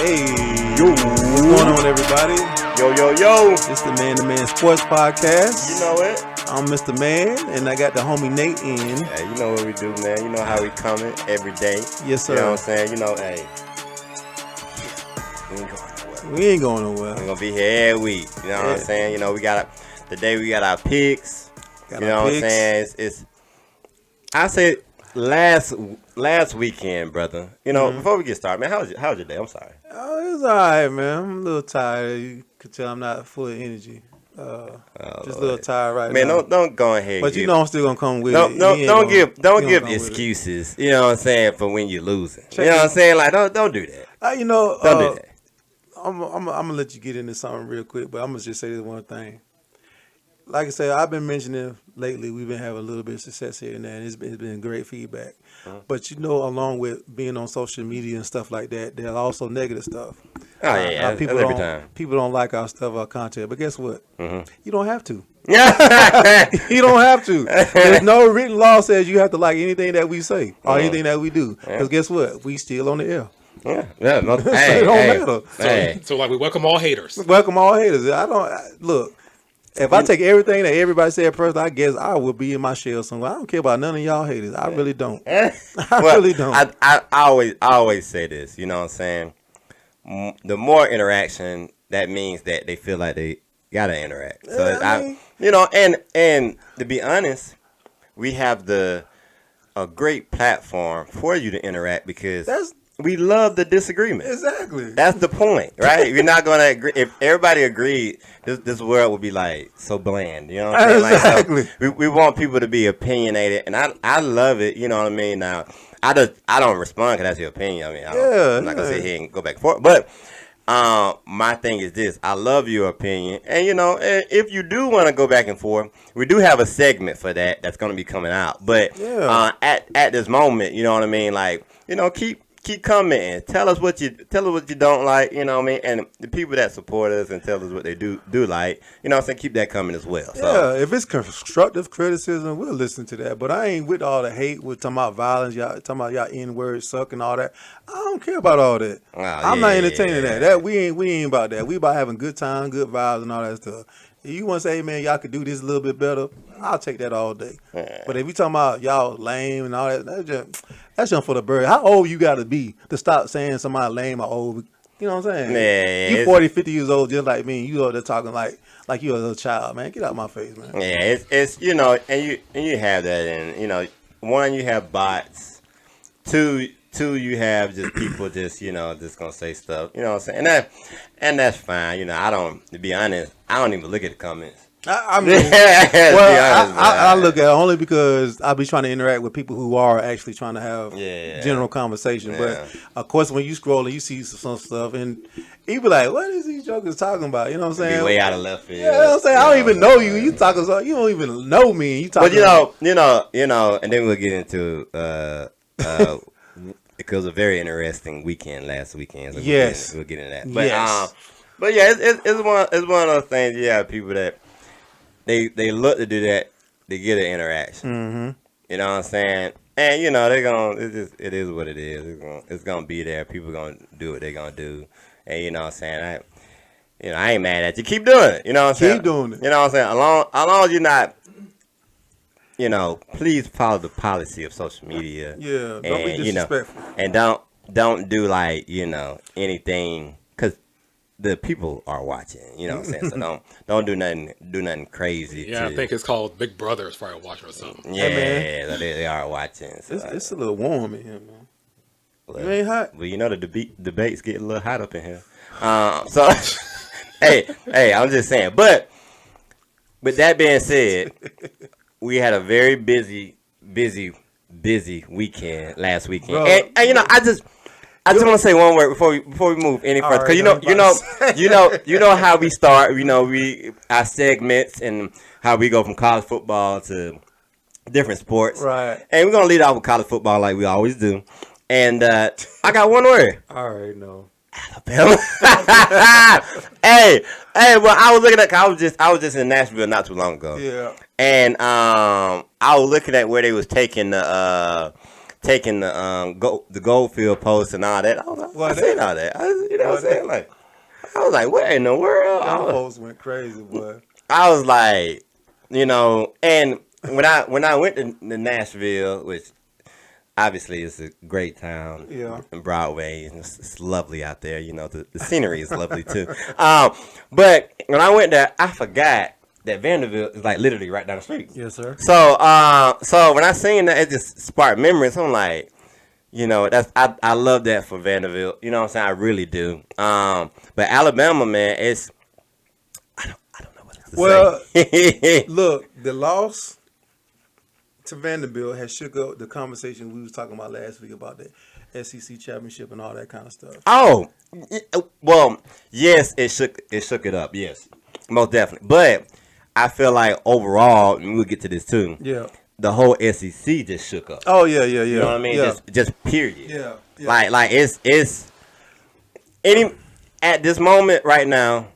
Hey, yo, what's going on, everybody? Yo. It's the Man to Man Sports Podcast. You know it. I'm Mr. Man, and I got the homie Nate in. Yeah, you know what we do, man. You know how we coming every day. Yes, sir. You know what I'm saying? You know, hey. We ain't going nowhere. We're going to be here every week. You know what I'm saying? You know, today we got our picks. You know what I'm saying? I said last weekend, brother. You know, before we get started, man, how's your day? I'm sorry. Oh, it's all right, man. I'm a little tired. You could tell I'm not full of energy. Just a little tired right now. Man, don't go ahead. But you know I'm still gonna come with it. Don't give excuses. You know what I'm saying, for when you're losing. You know what I'm saying? Like don't do that. Don't do that. I'm gonna let you get into something real quick, but I'm gonna just say this one thing. Like I said, I've been mentioning lately, we've been having a little bit of success here and there, and it's been great feedback. But you know, along with being on social media and stuff like that, there's also negative stuff. Oh yeah, people every time. People don't like our stuff, our content, but guess what? You don't have to. Yeah, you don't have to. There's no written law says you have to like anything that we say or anything that we do. Because guess what? We still on the air. Yeah. No, so it don't matter. So like we welcome all haters. Welcome all haters. Look. If I take everything that everybody said first, I guess I would be in my shell somewhere. I don't care about none of y'all haters. I really don't. Really don't. I always say this. You know what I'm saying? The more interaction, that means that they feel like they gotta interact. So and to be honest, we have a great platform for you to interact because we love the disagreement. Exactly. That's the point, right? We're not gonna agree. If everybody agreed, this world would be like so bland. You know what I'm saying? Exactly. Like, so we want people to be opinionated, and I love it. You know what I mean? Now, I don't respond because that's your opinion. I mean, I'm not gonna sit here and go back and forth. But my thing is this: I love your opinion, and if you do want to go back and forth, we do have a segment for that that's gonna be coming out. But at this moment, you know what I mean? Like, keep commenting. Tell us what you don't like, you know what I mean? And the people that support us and tell us what they do like, you know what I'm saying? Keep that coming as well. So. Yeah, if it's constructive criticism, we'll listen to that. But I ain't with all the hate. We're talking about violence, y'all talking about y'all N-words suck and all that. I don't care about all that. I'm not entertaining that. We ain't about that. We about having good time, good vibes and all that stuff. If you want to say, hey, man, y'all could do this a little bit better, I'll take that all day. But if we talking about y'all lame and all that, that's just for the bird. How old you got to be to stop saying somebody lame or old? You know what I'm saying? Yeah, you 40, 50 years old just like me, and you out there talking like you a little child, man. Get out my face, man. Yeah, it's and you have that, and one, you have bots. Two, you have just people just gonna say stuff. You know what I'm saying? And that's fine. To be honest, I don't even look at the comments. I mean, I look at it only because I be trying to interact with people who are actually trying to have general conversation. But of course, when you scroll and you see some stuff, and you be like, "What is these jokers talking about?" You know what I'm saying? Be way out of left field. Yeah, you know what I'm saying? I don't even know you. You talking so you don't even know me. And you talking. But and then we'll get into it was a very interesting weekend last weekend. So we'll get into that. But it's one of those things. Yeah, people that. They look to do that to get an interaction. You know what I'm saying? And it is what it is. It's gonna be there. People gonna do what they gonna do. And you know what I'm saying? I ain't mad at you. Keep doing it. You know what I'm saying? Keep doing it. You know what I'm saying? As long as you're not, please follow the policy of social media. Yeah, don't be disrespectful. And don't do like anything. The people are watching, you know what I'm saying? So don't do nothing crazy. Yeah, I think it's called Big Brother is probably watching or something. Yeah, man. They are watching. So it's a little warm in here, man. You ain't hot. Well, the debates get a little hot up in here. So, hey, I'm just saying. But with that being said, we had a very busy weekend last weekend, bro. And I just want to say one word before we move any further, because you know how we start. Our segments and how we go from college football to different sports, right? And we're gonna lead off with college football like we always do. And I got one word. All right, no. Alabama. hey, well, I was looking at. I was just in Nashville not too long ago. Yeah. And I was looking at where they was taking the taking the Goldfield post and all that. I was like, I seen all that. You know what I'm saying? Like, I was like, what in the world? Them folks went crazy, boy. I was like, you know, and when I went to Nashville, which obviously is a great town, and Broadway, and it's lovely out there. You know, the scenery is lovely too. But when I went there, I forgot that Vanderbilt is like literally right down the street. Yes, sir. So when I seen that, it just sparked memories. I'm like, you know, I love that for Vanderbilt. You know what I'm saying? I really do. But Alabama, man, I don't know what to say. Look, the loss to Vanderbilt has shook up the conversation we was talking about last week about the SEC championship and all that kind of stuff. Oh, well, yes, it shook it up. Yes, most definitely. But I feel like overall, and we'll get to this too. Yeah. The whole SEC just shook up. Oh yeah. You know what I mean? Yeah. Just period. Yeah. Like it's any at this moment right now,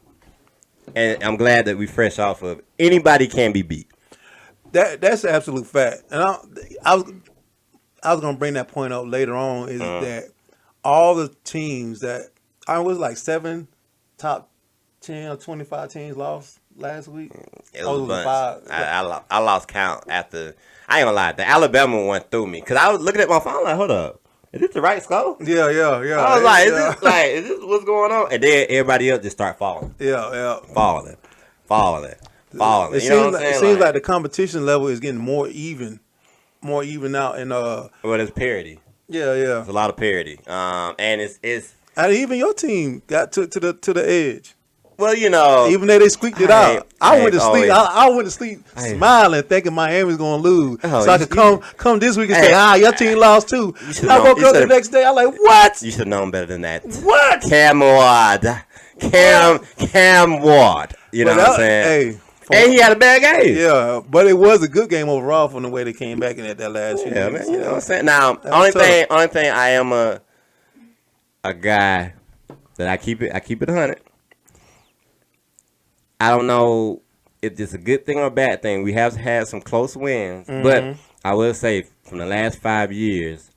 and I'm glad that we fresh off of anybody can be beat. That's the absolute fact. And I was gonna bring that point up later on is that all the teams that I was like 7 top 10 or 25 teams lost last week. It was a bunch. 5. I lost count after. I ain't gonna lie. The Alabama one threw me because I was looking at my phone like, hold up, is this the right score? Yeah. I was like, is this what's going on? And then everybody else just start falling. Yeah. Falling. It seems like the competition level is getting more even out. And well, there's parity. Yeah. There's a lot of parity. And it's. And even your team got to the edge. Well, you know, even though they squeaked it out, I went to sleep. I went to sleep smiling, thinking Miami was gonna lose, so I could come this week and say, your team lost too. I woke up the next day. I'm like, what? You should have known better than that. What? Cam Ward. You know what I'm saying? And he had a bad game. Yeah, but it was a good game overall from the way they came back in at that last year. Yeah, man. You know what I'm saying? Now, only thing I am a guy that I keep it 100. I don't know if it's a good thing or a bad thing. We have had some close wins, but I will say from the last 5 years,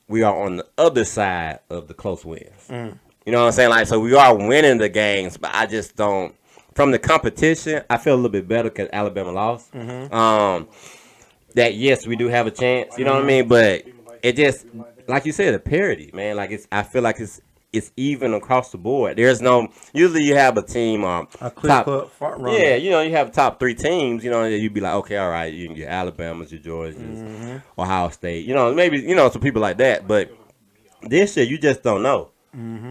we are on the other side of the close wins. You know what I'm saying? Like, so we are winning the games, but I just don't. From the competition, I feel a little bit better because Alabama lost. That yes, we do have a chance. You know what I mean? But it just, like you said, a parity, man. Like I feel like it's even across the board. There's no. Usually, you have a team a clear-cut front runner. Yeah, you know, you have top 3 teams. You know, you'd be like, okay, all right, you can get Alabama's, your Georgia's, Ohio State. You know, maybe some people like that. But this year, you just don't know.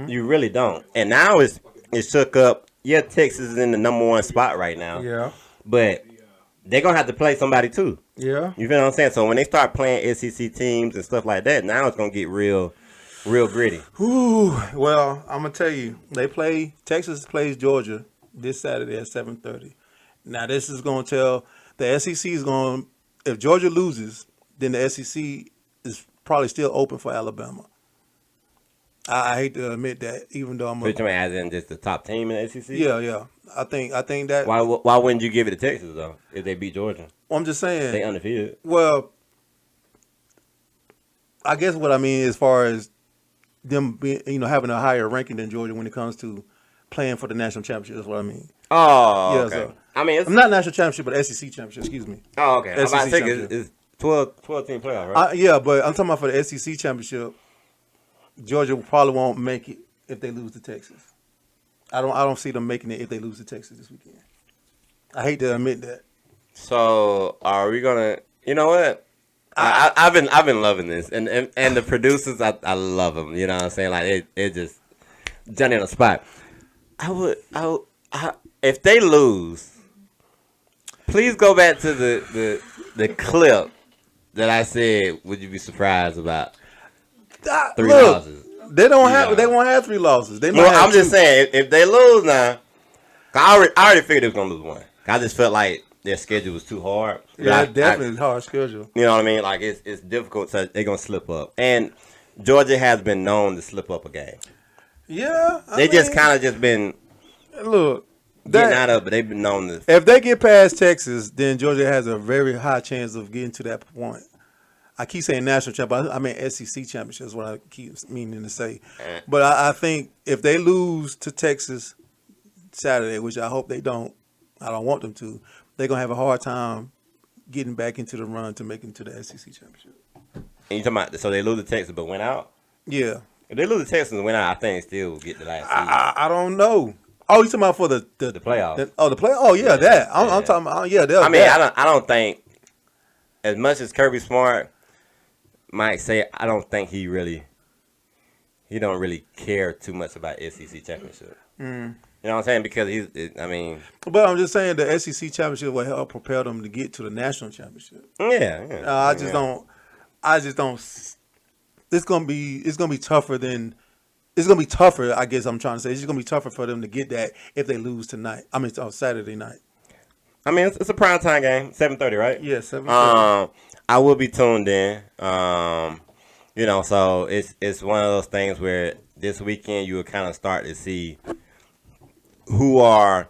You really don't. And now it's shook up. Yeah, Texas is in the number 1 spot right now. Yeah, but they're gonna have to play somebody too. Yeah, you feel what I'm saying? So when they start playing SEC teams and stuff like that, now it's gonna get real gritty. Ooh, well, I'm gonna tell you, Texas plays Georgia this Saturday at 7:30. Now this is gonna tell the SEC is going. If Georgia loses, then the SEC is probably still open for Alabama. I hate to admit that, even though I'm. Which mean, as in just the top team in the SEC? Yeah. I think that. Why wouldn't you give it to Texas though if they beat Georgia? Well, I'm just saying they undefeated. Well, I guess what I mean as far as them being, having a higher ranking than Georgia when it comes to playing for the national championship. That's what I mean. Oh, yeah. Okay. So, I mean, I'm not national championship, but SEC championship. Excuse me. Oh, okay. SEC I'm about to think it's 12 team playoff, right? Yeah, but I'm talking about for the SEC championship. Georgia probably won't make it if they lose to Texas. I don't see them making it if they lose to Texas this weekend. I hate to admit that. So are we gonna? You know what? I've been loving this, and the producers, I love them. You know what I'm saying? Like it just Johnny on the spot. If they lose, please go back to the clip that I said. Would you be surprised about? 3 losses. They won't have 3 losses. I'm just saying, if they lose now, I already figured they was gonna lose 1. I just felt like their schedule was too hard. Yeah, definitely hard schedule. You know what I mean? Like it's difficult, so they're gonna slip up. And Georgia has been known to slip up a game. Yeah, they just kind of just been getting out of it. They've been known to. If they get past Texas, then Georgia has a very high chance of getting to that point. I keep saying national championship. I mean SEC championship is what I keep meaning to say. But I think if they lose to Texas Saturday, which I hope they don't, I don't want them to, they're going to have a hard time getting back into the run to make it to the SEC championship. And you talking about, so they lose to Texas but went out? Yeah. If they lose to Texas and went out, I think they still get the last seed. I don't know. Oh, you talking about for the playoffs? The playoffs? Oh, yeah, that. I'm talking about. Yeah, I mean, I don't think, as much as Kirby Smart might say, I don't think he don't really care too much about SEC championship. You know what I'm saying? Because But I'm just saying the SEC championship will help propel them to get to the national championship. Yeah. I just don't. It's gonna be tougher than. It's gonna be tougher. I guess I'm trying to say it's just gonna be tougher for them to get that if they lose tonight. I mean, on Saturday night. I mean, it's a primetime game, 7:30, right? Yeah, 7:30. I will be tuned in. So it's one of those things where this weekend you will kind of start to see who are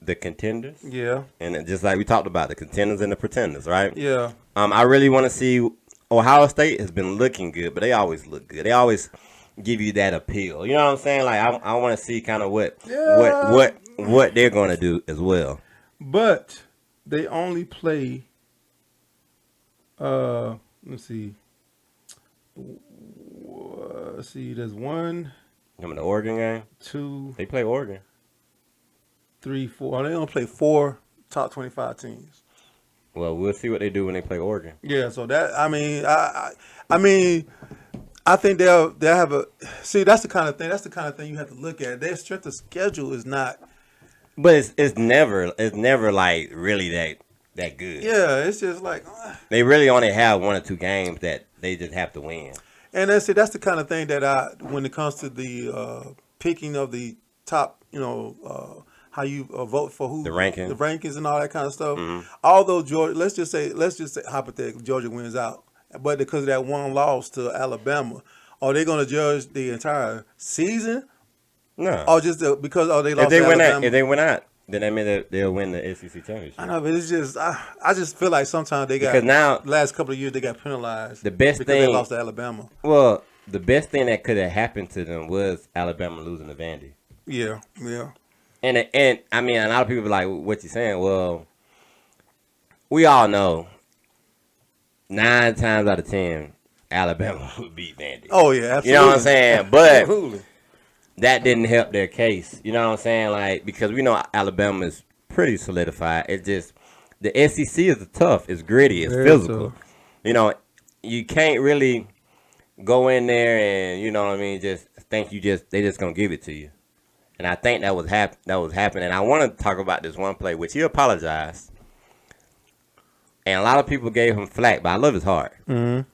the contenders. Yeah. And just like we talked about, the contenders and the pretenders, right? Yeah. I really want to see. Ohio State has been looking good, but they always look good. They always give you that appeal. You know what I'm saying? Like I want to see kind of what they're going to do as well. But they only play. Let's see. There's 1. Remember the Oregon game? 2. They play Oregon. 3, 4. They only play 4 top 25 teams. Well, we'll see what they do when they play Oregon. Yeah, so that I think they'll have a. See, that's the kind of thing. That's the kind of thing you have to look at. Their strength of schedule is not. But it's never like really that good. Yeah, it's just like they really only have 1 or 2 games that they just have to win. And that's the kind of thing that when it comes to the picking of the top, how you vote for who, the rankings and all that kind of stuff. Mm-hmm. Although Georgia, let's just say hypothetically Georgia wins out, but because of that one loss to Alabama, are they going to judge the entire season? No. Or just because they lost to Alabama? If they win out, then that means they'll win the SEC championship. I know, but it's just I just feel like sometimes they got, because now last couple of years they got penalized. The best because they lost to Alabama. Well, the best thing that could have happened to them was Alabama losing to Vandy. Yeah. And I mean, a lot of people be like, "What you saying?" Well, we all know 9 times out of 10, Alabama would beat Vandy. Oh yeah, absolutely. You know what I'm saying? But that didn't help their case. You know what I'm saying? Like, because we know Alabama is pretty solidified. It's just the SEC is tough. It's gritty. It's very physical. Tough. You can't really go in there and just think they just gonna give it to you. And I think that was happening. And I want to talk about this one play, which he apologized. And a lot of people gave him flack, but I love his heart. Mm-hmm.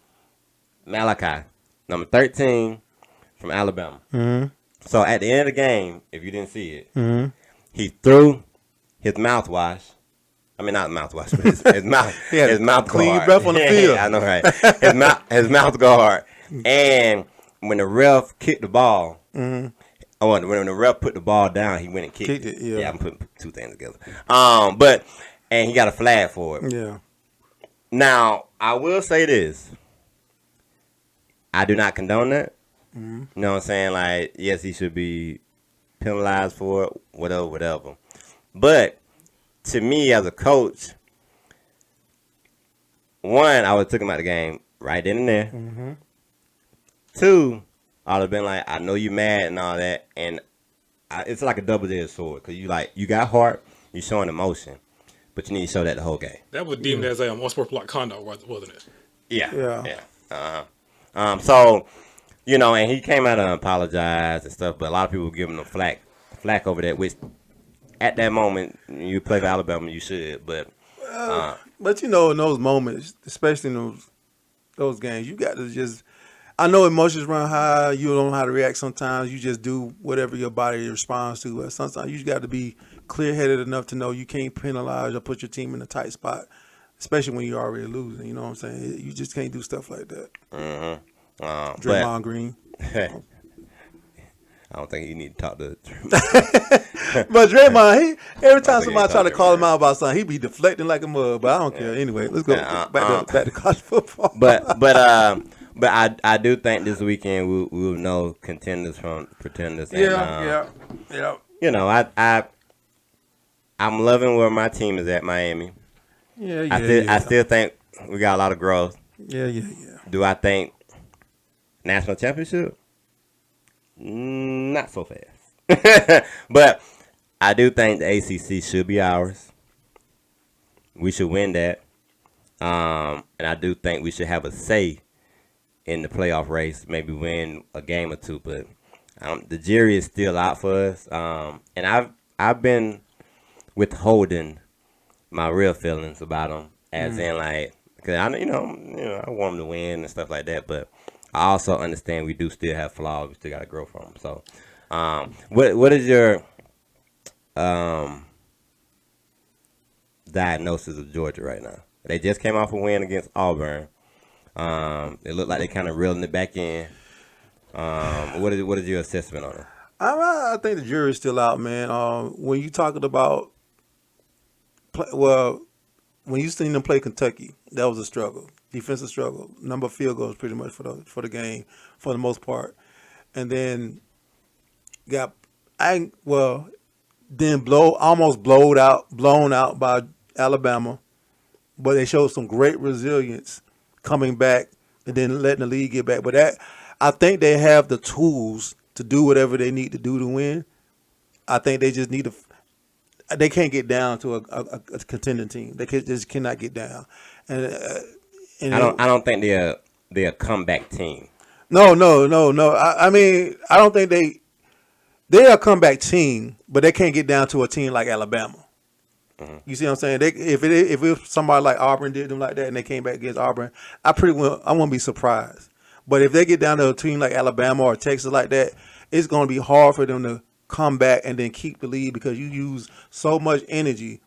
Malachi, number 13 from Alabama. Mm-hmm. So at the end of the game, if you didn't see it, mm-hmm. he threw his mouthwash. I mean, not mouthwash, but his mouth. His mouth guard. Clean your breath on the field. I know, right? His mouth guard. And when the ref kicked the ball. Mm-hmm. When the ref put the ball down, he went and kicked it. Yeah, I'm putting 2 things together. And he got a flag for it. Yeah. Now, I will say this. I do not condone that. Mm-hmm. You know what I'm saying? Like, yes, he should be penalized for it, whatever. But to me, as a coach, 1, I would have took him out of the game right then and there. Mm-hmm. 2, I would have been like, I know you mad and all that, and it's like a double-edged sword because you got heart, you showing emotion, but you need to show that the whole game. That was deemed as a unsportsmanlike conduct, wasn't it? Yeah. So, and he came out and apologized and stuff, but a lot of people were giving him flack over that, which at that moment, you play for Alabama, you should, but in those moments, especially in those games, you got to just. I know emotions run high. You don't know how to react sometimes. You just do whatever your body responds to. But sometimes you got to be clear-headed enough to know you can't penalize or put your team in a tight spot, especially when you're already losing. You know what I'm saying? You just can't do stuff like that. Mm-hmm. Draymond Green. I don't think you need to talk to. But Draymond, every time somebody try to call him out about something, he be deflecting like a mug. But I don't care. Anyway, let's go back to college football. But I do think this weekend we'll know contenders from pretenders. Yeah. You know, I'm loving where my team is at, Miami. I still think we got a lot of growth. Yeah. Do I think national championship? Not so fast. But I do think the ACC should be ours. We should win that. And I do think we should have a say in the playoff race, maybe win a game or two. But the jury is still out for us. And I've been withholding my real feelings about them, as in like, because I I want them to win and stuff like that. But I also understand we do still have flaws. We still got to grow from them. So, what is your diagnosis of Georgia right now? They just came off a win against Auburn. It looked like they kind of reeling it back in. What is your assessment on it? I think the jury's still out, man. When you talking about, when you seen them play Kentucky, that was a struggle, defensive struggle. Number of field goals pretty much for the game for the most part, and then almost blown out by Alabama, but they showed some great resilience coming back and then letting the lead get back. But I think they have the tools to do whatever they need to do to win. I think they just need to. They can't get down to a contending team. They just cannot get down. And I don't think they're a comeback team. No. I mean, I don't think they're a comeback team, but they can't get down to a team like Alabama. Mm-hmm. You see what I'm saying? If it was somebody like Auburn did them like that and they came back against Auburn, I won't be surprised. But if they get down to a team like Alabama or Texas like that, it's going to be hard for them to come back and then keep the lead, because you use so much energy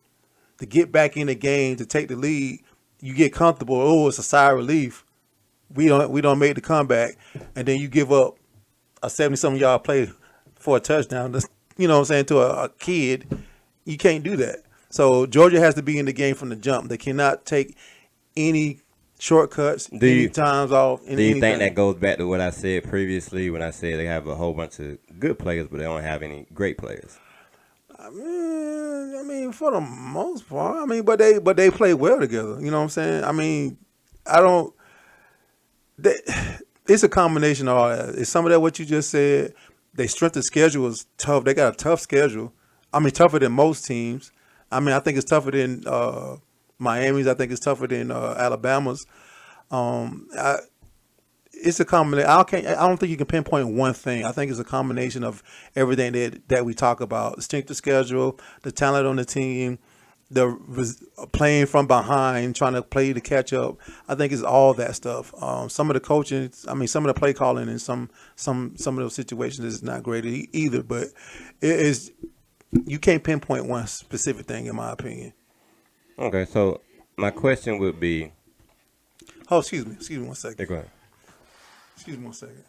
to get back in the game to take the lead. You get comfortable. Oh, it's a sigh of relief. We don't make the comeback, and then you give up a 70-something yard play for a touchdown. You know what I'm saying, to a kid. You can't do that. So Georgia has to be in the game from the jump. They cannot take any shortcuts, any times off. Do you think that goes back to what I said previously when I said they have a whole bunch of good players, but they don't have any great players? I mean, for the most part, but they play well together. You know what I'm saying? I mean, it's a combination of all that. It's some of that what you just said. Their strength of schedule is tough. They got a tough schedule. I mean, tougher than most teams. I mean, I think it's tougher than Miami's. I think it's tougher than Alabama's. It's a combination. I don't think you can pinpoint one thing. I think it's a combination of everything that we talk about: the strength of schedule, the talent on the team, the playing from behind, trying to play to catch up. I think it's all that stuff. Some of the coaching, some of the play calling, and some of those situations is not great either. But it is. You can't pinpoint one specific thing, in my opinion. Okay, so my question would be. Oh, excuse me 1 second. Yeah, go ahead. Excuse me 1 second.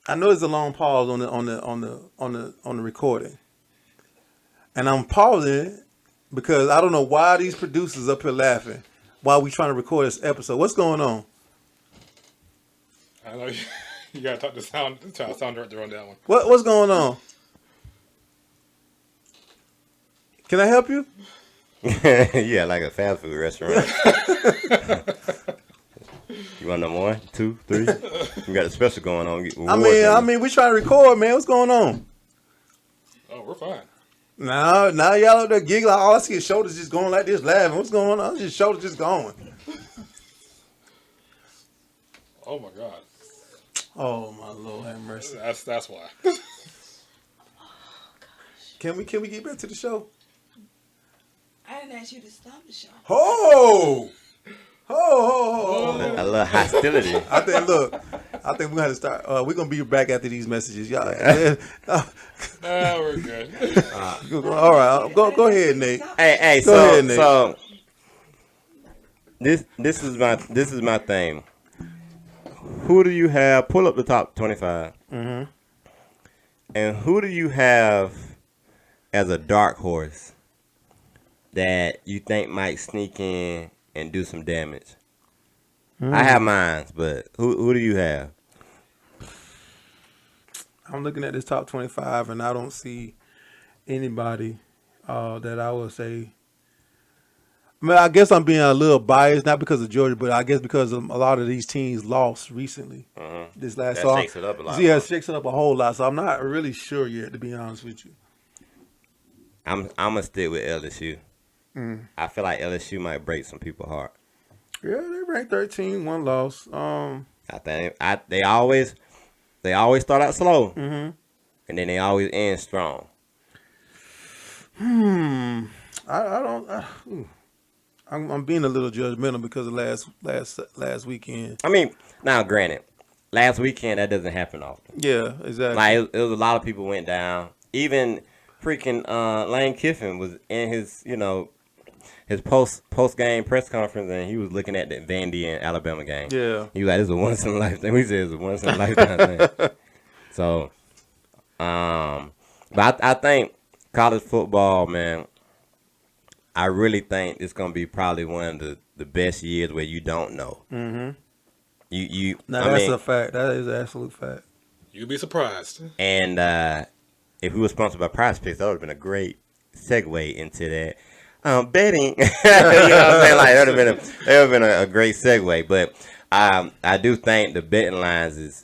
I know there's a long pause on the recording, and I'm pausing because I don't know why these producers up here laughing while we trying to record this episode. What's going on? I know you gotta talk to sound director on that one. What's going on? Can I help you? Yeah, like a fast food restaurant. You want number 1, 2, 3? We got a special going on. I mean, we trying to record, man. What's going on? Oh, we're fine. Now y'all up there giggling. All I see is shoulders just going like this, laughing. What's going on? Just shoulders just going. Oh my God. Oh my Lord, have mercy. That's why. Oh gosh. Can we get back to the show? I didn't ask you to stop the show. Oh. A little hostility. I think we're gonna have to start. We're gonna be back after these messages, y'all. We're good. All right, go ahead, Nate. Hey, go ahead, Nate. So this is my thing. who do you have? Pull up the top 25. Mm-hmm. And who do you have as a dark horse that you think might sneak in and do some damage? I have mine, but who do you have? I'm looking at this top 25, and I don't see anybody that I would say. I mean, I guess I'm being a little biased, not because of Georgia, but I guess because a lot of these teams lost recently. Mm-hmm. This last, That shakes it up a lot. Yeah, it shakes it up a whole lot. So I'm not really sure yet, to be honest with you. I'm gonna stick with LSU. Mm. I feel like LSU might break some people's heart. Yeah, they ranked 13, one loss. I think they always start out slow, Mm-hmm. and then they always end strong. I don't. I'm being a little judgmental because of last weekend. I mean, now granted, last weekend that doesn't happen often. Yeah, exactly. Like it was a lot of people went down. Even freaking Lane Kiffin was in his his post game press conference, and he was looking at the Vandy and Alabama game. Yeah, he was like, "This is a once in a lifetime." We said it's a once in a lifetime thing. So, but I think college football, man. I really think it's gonna be probably one of the best years where you don't know. Mm-hmm. That's a fact. That is an absolute fact. You'd be surprised. And if we were sponsored by Prize Picks, that would have been a great segue into that. Betting, you know what I'm saying? Like that would have been a great segue. But I do think the betting lines is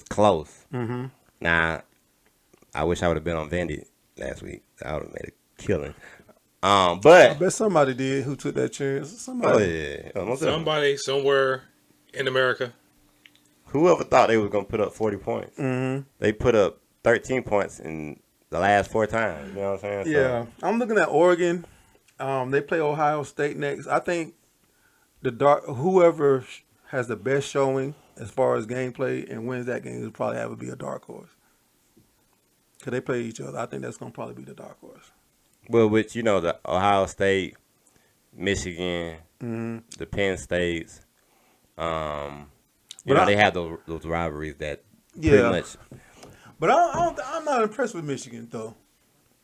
close. Mm-hmm. Now, I wish I would have been on Vandy last week. I would have made a killing. But I bet somebody did who took that chance. Somebody. Somebody somewhere in America. Whoever thought they was gonna put up 40 points, they put up 13 points in the last 4 times. You know what I'm saying? Yeah, I'm looking at Oregon. They play Ohio State next. I think whoever has the best showing as far as gameplay and wins that game will probably have to be a dark horse. Cause they play each other. I think that's gonna probably be the dark horse. Well, with the Ohio State, Michigan, the Penn States, they have those rivalries that pretty much. But I'm not impressed with Michigan though.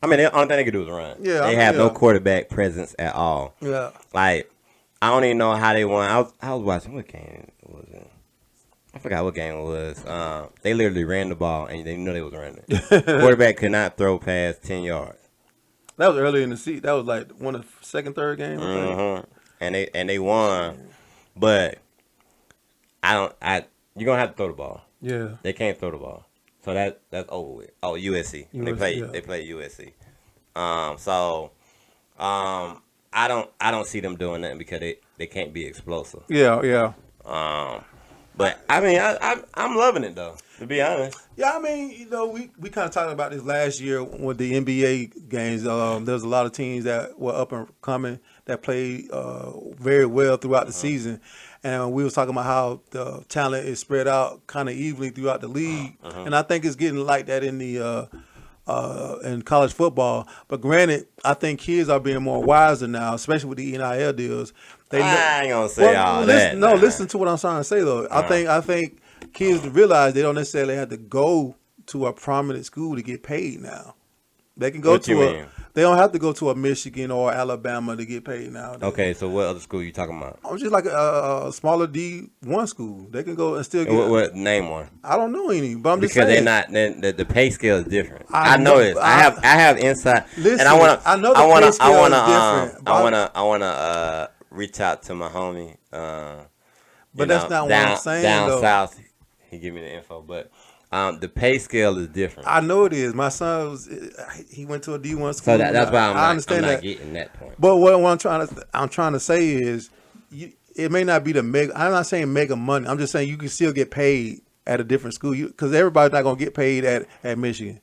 I mean, the only thing they can do is run. Yeah, they have no quarterback presence at all. Yeah, like I don't even know how they won. I was watching what game was it? I forgot what game it was. They literally ran the ball and they knew they was running. Quarterback could not throw past 10 yards. That was early in the season. That was like one of the second, third game. And they won, but you're gonna have to throw the ball. Yeah, they can't throw the ball, so that's over with. Oh, USC. They play USC. I don't see them doing nothing because they can't be explosive. Yeah. But I mean, I'm loving it though, to be honest. Yeah, I mean, we kind of talked about this last year with the NBA games. There's a lot of teams that were up and coming that played very well throughout the season, and we was talking about how the talent is spread out kind of evenly throughout the league, and I think it's getting like that in the in college football. But granted, I think kids are being more wiser now, especially with the NIL deals. I ain't gonna say all that. No, listen to what I'm trying to say though. I think kids realize they don't necessarily have to go to a prominent school to get paid now. They can go they don't have to go to a Michigan or Alabama to get paid now. Okay, so what other school you talking about? I'm just like a smaller D1 school. They can go and still get. What name one? I don't know any, but I'm just saying. Because they're not. The pay scale is different. I know this. I have insight. Listen, and I know the pay scale is different. I wanna reach out to my homie. But that's not what I'm saying. Down south, he give me the info, but. The pay scale is different. I know it is. My son he went to a D1 school. So that's why I understand I'm that. not getting that point. But what I'm trying to say is, it may not be the mega. I'm not saying mega money. I'm just saying you can still get paid at a different school because everybody's not gonna get paid at Michigan,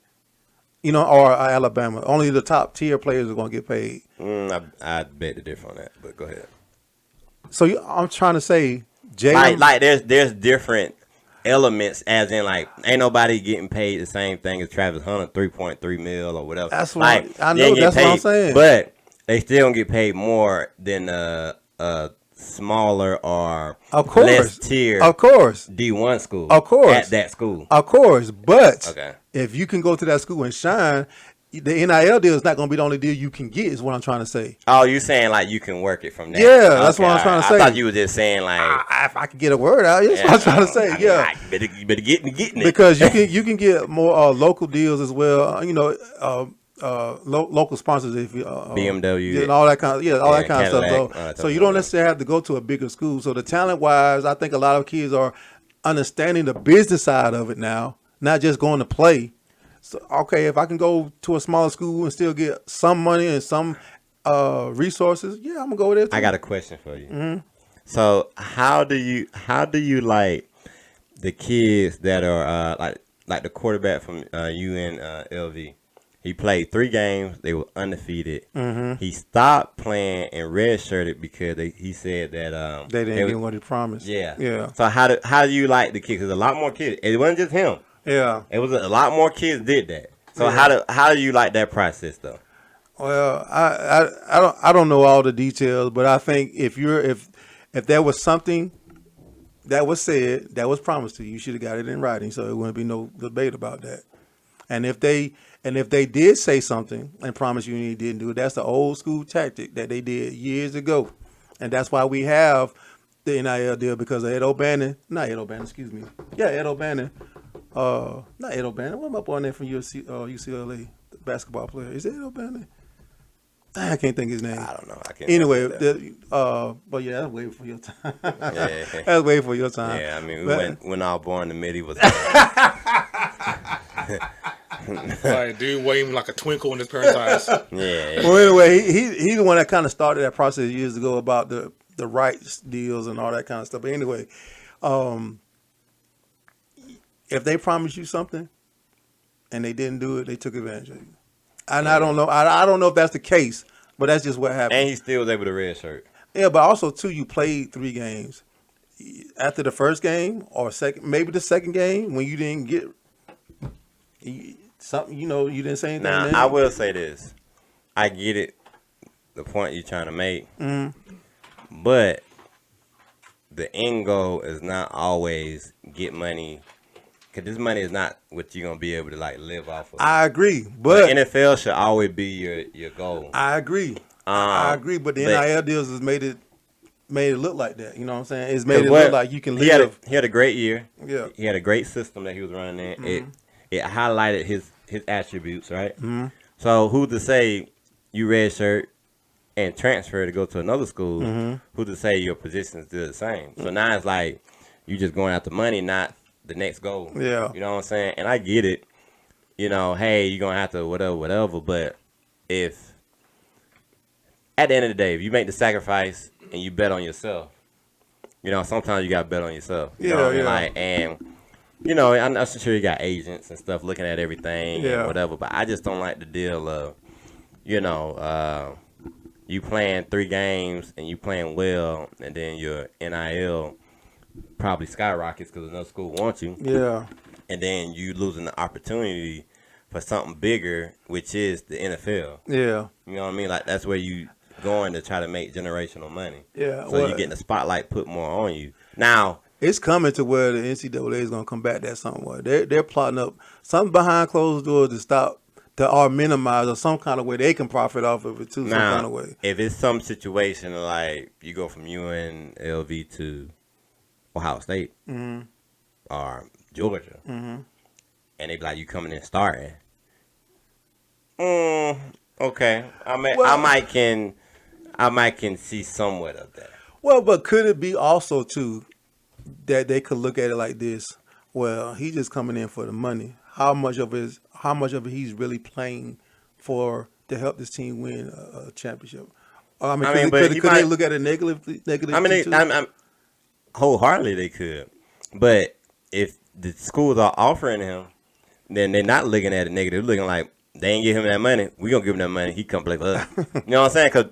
or Alabama. Only the top tier players are gonna get paid. I bet the difference on that. But go ahead. So I'm trying to say, like there's different elements, as in like ain't nobody getting paid the same thing as Travis Hunter, 3.3 mil or whatever. That's what I know. That's what I'm saying. But they still gonna get paid more than smaller or of course, less tier, of course, D1 school, of course, at that school, of course. But okay, if you can go to that school and shine, the NIL deal is not going to be the only deal you can get. Is what I'm trying to say. Oh, you saying like you can work it from that? Yeah, that's what I'm trying to say. I thought you were just saying like if I could get a word out, that's what I'm trying to say. You better get it because you can get more local deals as well. Local sponsors if you BMW and all that kind of all that kind Cadillac, of stuff. So you don't necessarily have to go to a bigger school. So the talent wise, I think a lot of kids are understanding the business side of it now, not just going to play. So okay, if I can go to a smaller school and still get some money and some resources, yeah, I'm gonna go there too. I got a question for you. Mm-hmm. So how do you like the kids that are like the quarterback from UNLV? He played 3 games. They were undefeated. Mm-hmm. He stopped playing and redshirted because he said that they didn't get what he promised. Yeah. So how do you like the kids? There's a lot more kids. It wasn't just him. Yeah. It was a lot more kids did that. So how do you like that process though? Well, I don't know all the details, but I think if there was something that was said that was promised to you, you should have got it in writing, so it wouldn't be no debate about that. And if they did say something and promise you and you didn't do it, that's the old school tactic that they did years ago, and that's why we have the NIL deal because of Ed O'Bannon. Not Ed O'Bannon, excuse me. Yeah, Ed O'Bannon. Not Ed O'Bannon. What am I up on there from UCLA? The basketball player. Is it Ed O'Bannon? I can't think his name. I don't know. I can't. Anyway, but yeah, that's waiting for your time. Yeah. That's waiting for your time. Yeah, I mean, when I was born, the mid, he was. Like, dude waving like a twinkle in his parents' eyes. Yeah. Well, anyway, he the one that kind of started that process years ago about the rights deals and all that kind of stuff. But anyway, if they promised you something and they didn't do it, they took advantage of you. And I don't know. I don't know if that's the case, but that's just what happened. And he still was able to redshirt. Yeah, but also too, you played 3 games. After the first game or maybe the second game when you didn't get something, you didn't say anything. Now I will say this: I get it, the point you're trying to make, but the end goal is not always get money. Because this money is not what you're going to be able to, like, live off of. I agree. But the NFL should always be your goal. I agree. I agree. But the NIL deals has made it look like that. You know what I'm saying? It's made it look like you can live. He had a great year. Yeah. He had a great system that he was running in. Mm-hmm. It highlighted his attributes, right? Mm-hmm. So who to say you redshirt and transfer to go to another school, who to say your position is still the same? So now it's like you just going after money, not the next goal. Yeah. You know what I'm saying? And I get it. Hey, you're going to have to whatever. But if, at the end of the day, if you make the sacrifice and you bet on yourself, sometimes you got to bet on yourself. You know what I mean? And, I'm sure you got agents and stuff looking at everything and whatever. But I just don't like the deal of, you playing 3 games and you playing well and then your NIL probably skyrockets because another school wants you. Yeah. And then you losing the opportunity for something bigger, which is the NFL. Yeah. You know what I mean? Like, that's where you going to try to make generational money. Yeah. So you're getting the spotlight put more on you. Now, it's coming to where the NCAA is going to come back that somewhere. They're plotting up something behind closed doors to stop or minimize or some kind of way they can profit off of it too. Now, some kind of way. If it's some situation like you go from UNLV to Ohio State or Georgia, and they be like, you coming in starting. Okay, I might can see somewhat of that. Well, but could it be also too that they could look at it like this? Well, he's just coming in for the money. How much of it he's really playing for to help this team win a championship? Could they look at it negatively? I'm wholeheartedly they could, but if the schools are offering him, then they're not looking at it negative. They're looking like they ain't give him that money. We gonna give him that money. He come play for us. You know what I'm saying? Because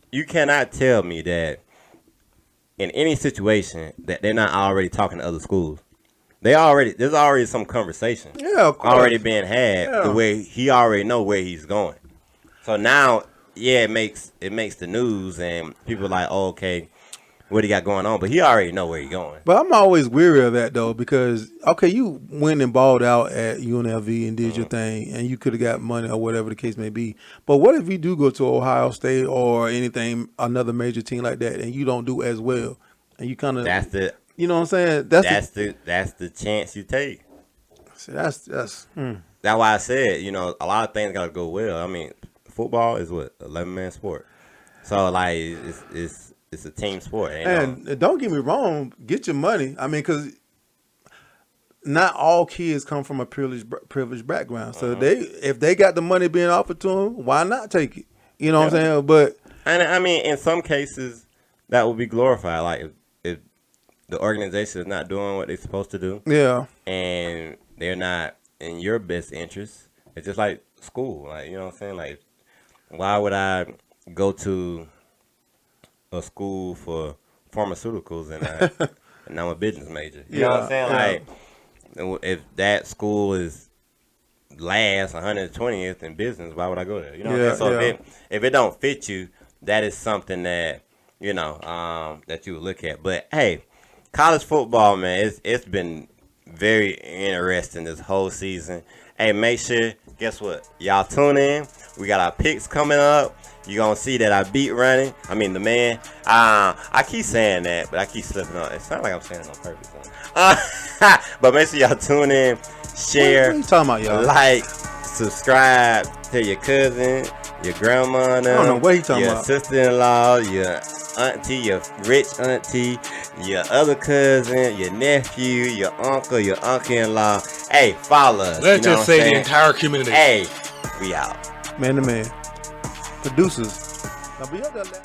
you cannot tell me that in any situation that they're not already talking to other schools. There's already some conversation. Yeah, of course. Already being had the way he already know where he's going. So now, it makes the news and people are like, oh, okay. what he got going on, but he already know where he going. But I'm always weary of that though, because okay, you went and balled out at UNLV and did your thing, and you could have got money or whatever the case may be. But what if you do go to Ohio State or anything, another major team like that, and you don't do as well, and you kind of you know what I'm saying? That's the chance you take. See, that's That's why I said, you know, a lot of things gotta go well. I mean, football is what 11-man sport, so like it's a team sport. And don't get me wrong, get your money. I mean, because not all kids come from a privileged background. So if they got the money being offered to them, why not take it? You know what I'm saying? But and I mean, in some cases, that would be glorified. Like if the organization is not doing what they're supposed to do, and they're not in your best interest, it's just like school. Like, you know what I'm saying? Like, why would I go to a school for pharmaceuticals and I'm a business major? You know what I'm saying? Like, if that school is last 120th in business, why would I go there? You know what I'm saying? So if it don't fit you, that is something that, you know, that you would look at. But hey, college football, man, it's been very interesting this whole season. Hey, make sure, guess what? Y'all tune in. We got our picks coming up. You're going to see that I beat running. I mean, the man. I keep saying that, but I keep slipping on. It sounds like I'm saying it on purpose. But make sure y'all tune in, share, what are you talking about, y'all? Like, subscribe, tell your cousin, your grandma, I don't know what he talking your about. sister-in-law, your auntie, your rich auntie, your other cousin, your nephew, your uncle-in-law. Hey, follow us. Let's just say saying? The entire community. Hey, we out. Man to man. Producers. Now be up there.